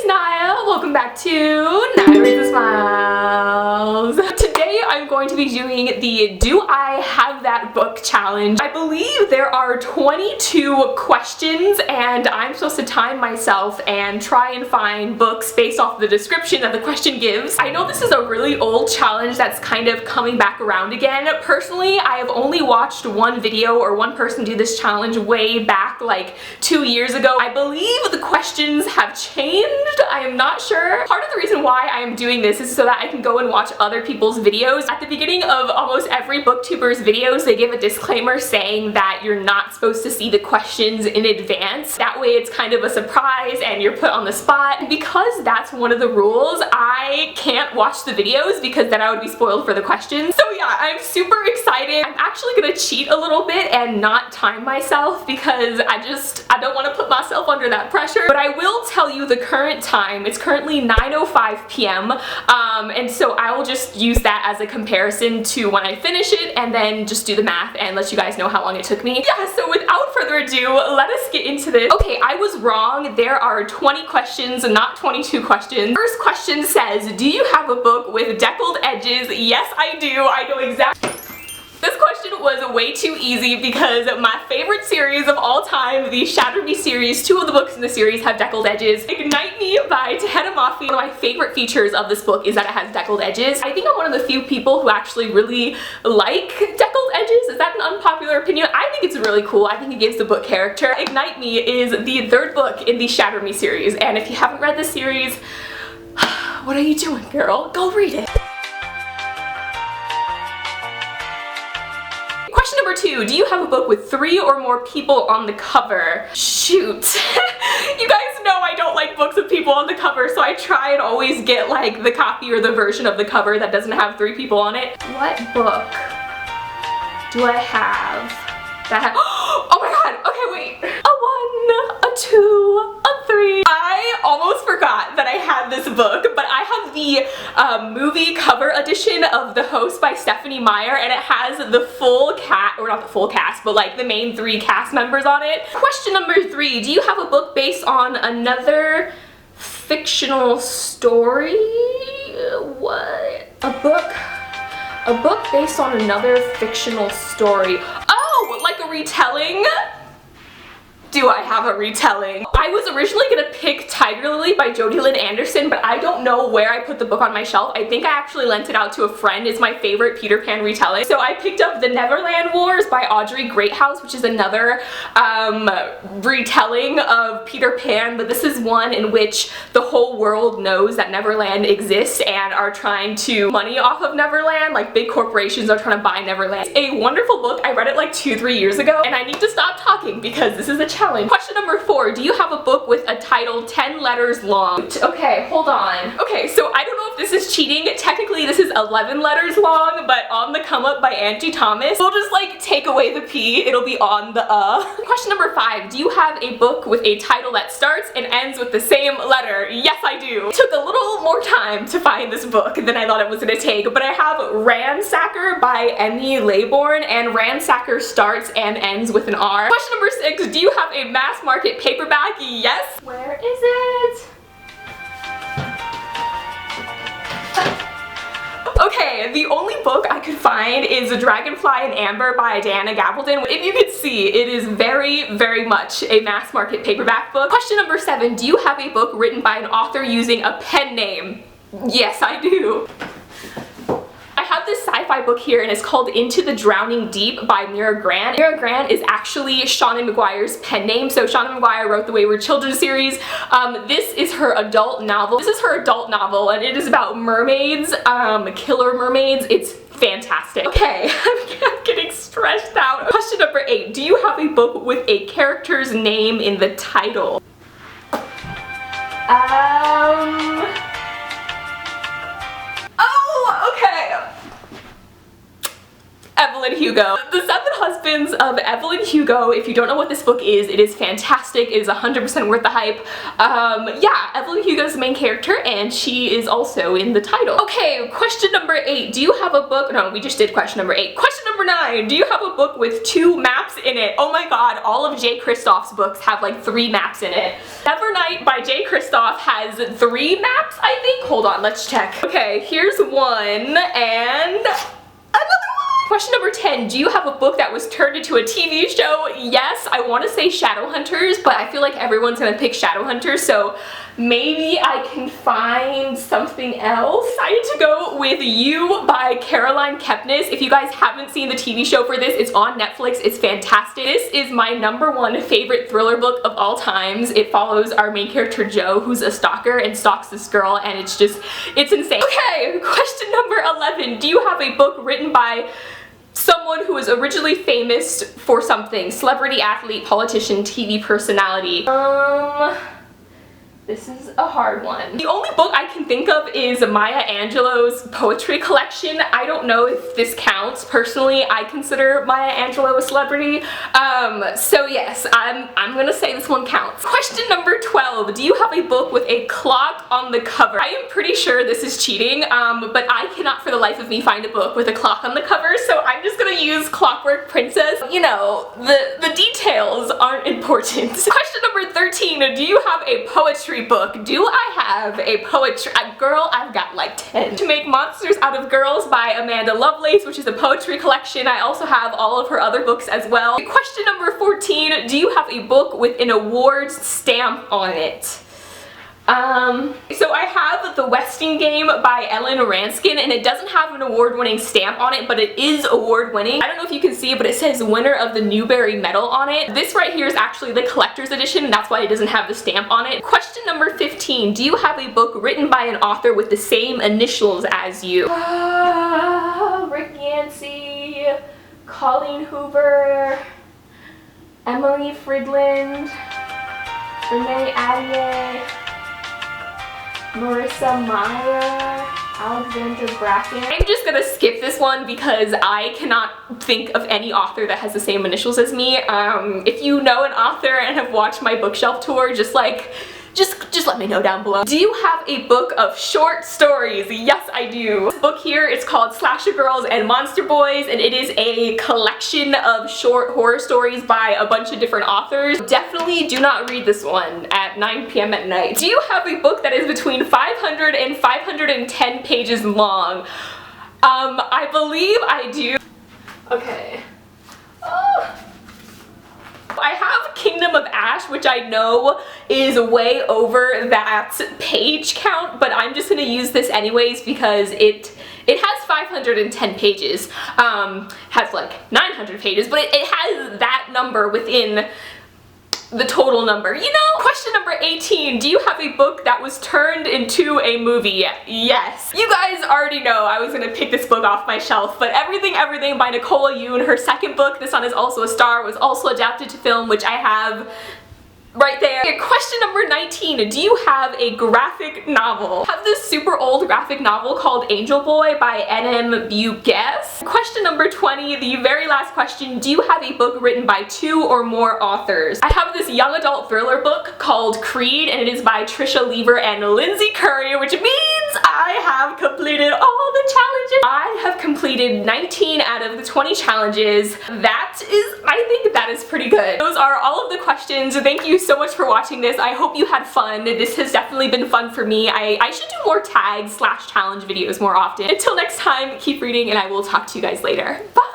Naya. Welcome back to Naya Reads the Smiles. Today I'm going to be doing the Do I Have That Book challenge. I believe there are 22 questions and I'm supposed to time myself and try and find books based off the description that the question gives. I know this is a really old challenge that's kind of coming back around again. Personally, I have only watched one video or one person do this challenge way back like 2 years ago. I believe the questions have changed. I am not sure. Part of the reason why I am doing this is so that I can go and watch other people's videos. At the beginning of almost every booktuber's videos, they give a disclaimer saying that you're not supposed to see the questions in advance. That way it's kind of a surprise and you're put on the spot. And because that's one of the rules, I can't watch the videos because then I would be spoiled for the questions. So yeah, I'm super excited. I'm actually gonna cheat a little bit and not time myself because I don't want to put myself under that pressure. But I will tell you the current time. It's currently 9:05 p.m. And so I will just use that as a comparison to when I finish it and then just do the math and let you guys know how long it took me. Yeah, so without further ado, let us get into this. Okay, I was wrong. There are 20 questions, not 22 questions. First question says, do you have a book with deckled edges? Yes, I do. I know exactly. This question was way too easy because my favorite series of all time, the Shatter Me series, 2 of the books in the series have deckled edges. Ignite Me by Tahena Mafi. One of my favorite features of this book is that it has deckled edges. I think I'm one of the few people who actually really like deckled edges. Is that an unpopular opinion? I think it's really cool. I think it gives the book character. Ignite Me is the 3rd book in the Shatter Me series, and if you haven't read this series, what are you doing, girl? Go read it. Question number 2, do you have a book with 3 or more people on the cover? Shoot. You guys know I don't like books with people on the cover, so I try and always get like the copy or the version of the cover that doesn't have 3 people on it. What book do I have that has— oh my god, okay wait. A 1, a 2, a 3. I almost forgot that I had this book, but I have the movie cover edition of The Host by Stephenie Meyer, and it has the full cast, or not the full cast, but like the main 3 cast members on it. Question number 3, do you have a book based on another fictional story? What? A book based on another fictional story. Oh, like a retelling? Do I have a retelling? I was originally gonna pick Tiger Lily by Jodi Lynn Anderson, but I don't know where I put the book on my shelf. I think I actually lent it out to a friend. It's my favorite Peter Pan retelling. So I picked up The Neverland Wars by Audrey Greathouse, which is another retelling of Peter Pan, but this is one in which the whole world knows that Neverland exists and are trying to money off of Neverland. Like big corporations are trying to buy Neverland. It's a wonderful book. I read it like 2-3 years ago, and I need to stop talking because this is a challenge. Question number 4, do you have a book with a title 10 letters long? Okay, hold on. Okay, so I don't know if this is cheating. Technically this is 11 letters long, but On the Come Up by Angie Thomas. We'll just like take away the P, it'll be on the Question number 5, do you have a book with a title that starts and ends with the same letter? Yes, I do. It took a little more time to find this book than I thought it was gonna take, but I have Ransacker by Emmy Laybourne, and Ransacker starts and ends with an R. Question number 6, do you have a mass market paperback? Yes. Where is it? Okay, the only book I could find is Dragonfly in Amber by Diana Gabaldon. If you could see, it is very, very much a mass market paperback book. Question number 7, do you have a book written by an author using a pen name? Yes, I do. I have this sci-fi book here and it's called Into the Drowning Deep by Mira Grant. Mira Grant is actually Seanan McGuire's pen name. So Seanan McGuire wrote the Wayward Children series. This is her adult novel. This is her adult novel and it is about mermaids, killer mermaids. It's fantastic. Okay, I'm getting stressed out. Question number 8, do you have a book with a character's name in the title? Oh, okay. Evelyn Hugo. The Seven Husbands of Evelyn Hugo. If you don't know what this book is, it is fantastic. It is 100% worth the hype. Yeah, Evelyn Hugo's the main character, and she is also in the title. Okay, question number 8. Do you have a book? No, we just did question number 8. Question number 9. Do you have a book with 2 maps in it? Oh my god, all of J. Kristoff's books have like 3 maps in it. Nevernight by J. Kristoff has 3 maps, I think. Hold on, let's check. Okay, here's one and another one. Question number 10. Do you have a book that was turned into a TV show? Yes, I want to say Shadowhunters, but I feel like everyone's gonna pick Shadowhunters, so maybe I can find something else. I decided to go with You by Caroline Katniss. If you guys haven't seen the TV show for this, it's on Netflix. It's fantastic. This is my #1 favorite thriller book of all times. It follows our main character Joe, who's a stalker and stalks this girl, and it's insane. Okay, question number 11. Do you have a book written by someone who was originally famous for something? Celebrity, athlete, politician, TV personality. This is a hard one. The only book I can think of is Maya Angelou's poetry collection. I don't know if this counts. Personally, I consider Maya Angelou a celebrity. So yes, I'm gonna say this one counts. Question number 12. Do you have a book with a clock on the cover? I am pretty sure this is cheating, but I cannot for the life of me find a book with a clock on the cover, so I'm just gonna use Clockwork Princess. You know, the details aren't important. Question number 13. Do you have a poetry book? Do I have a poetry? Girl, I've got like 10. To Make Monsters Out of Girls by Amanda Lovelace, which is a poetry collection. I also have all of her other books as well. Question number 14. Do you have a book with an awards stamp on it? So I have The Westing Game by Ellen Ranskin, and it doesn't have an award-winning stamp on it, but it is award-winning. I don't know if you can see it, but it says winner of the Newbery Medal on it. This right here is actually the collector's edition, and that's why it doesn't have the stamp on it. Question number 15. Do you have a book written by an author with the same initials as you? Rick Yancey, Colleen Hoover, Emily Fridland, Renee Ahdieh, Marissa Meyer, Alexander Bracken. I'm just gonna skip this one because I cannot think of any author that has the same initials as me. If you know an author and have watched my bookshelf tour, just let me know down below. Do you have a book of short stories? Yes, I do. This book here is called Slasher Girls and Monster Boys, and it is a collection of short horror stories by a bunch of different authors. Definitely do not read this one at 9 p.m. at night. Do you have a book that is between 500 and 510 pages long? I believe I do. Okay. I have Kingdom of Ash, which I know is way over that page count, but I'm just gonna use this anyways because it has 510 pages. Has like 900 pages, but it has that number within the total number, you know? Question number 18. Do you have a book that was turned into a movie? Yes. You guys already know I was gonna pick this book off my shelf, but Everything by Nicola Yoon, her second book, This Sun Is Also a Star, was also adapted to film, which I have right there. Okay, question number 19. Do you have a graphic novel? I have this super old graphic novel called Angel Boy by N.M. Bugess. Question number 20, the very last question. Do you have a book written by 2 or more authors? I have this young adult thriller book called Creed, and it is by Trisha Lever and Lindsay Curry, which means I have completed all the challenges. I have completed 19 out of the 20 challenges. I think that is pretty good. Those are all of the questions. Thank you so much for watching this. I hope you had fun. This has definitely been fun for me. I should do more tag/challenge videos more often. Until next time, keep reading, and I will talk to you guys later. Bye!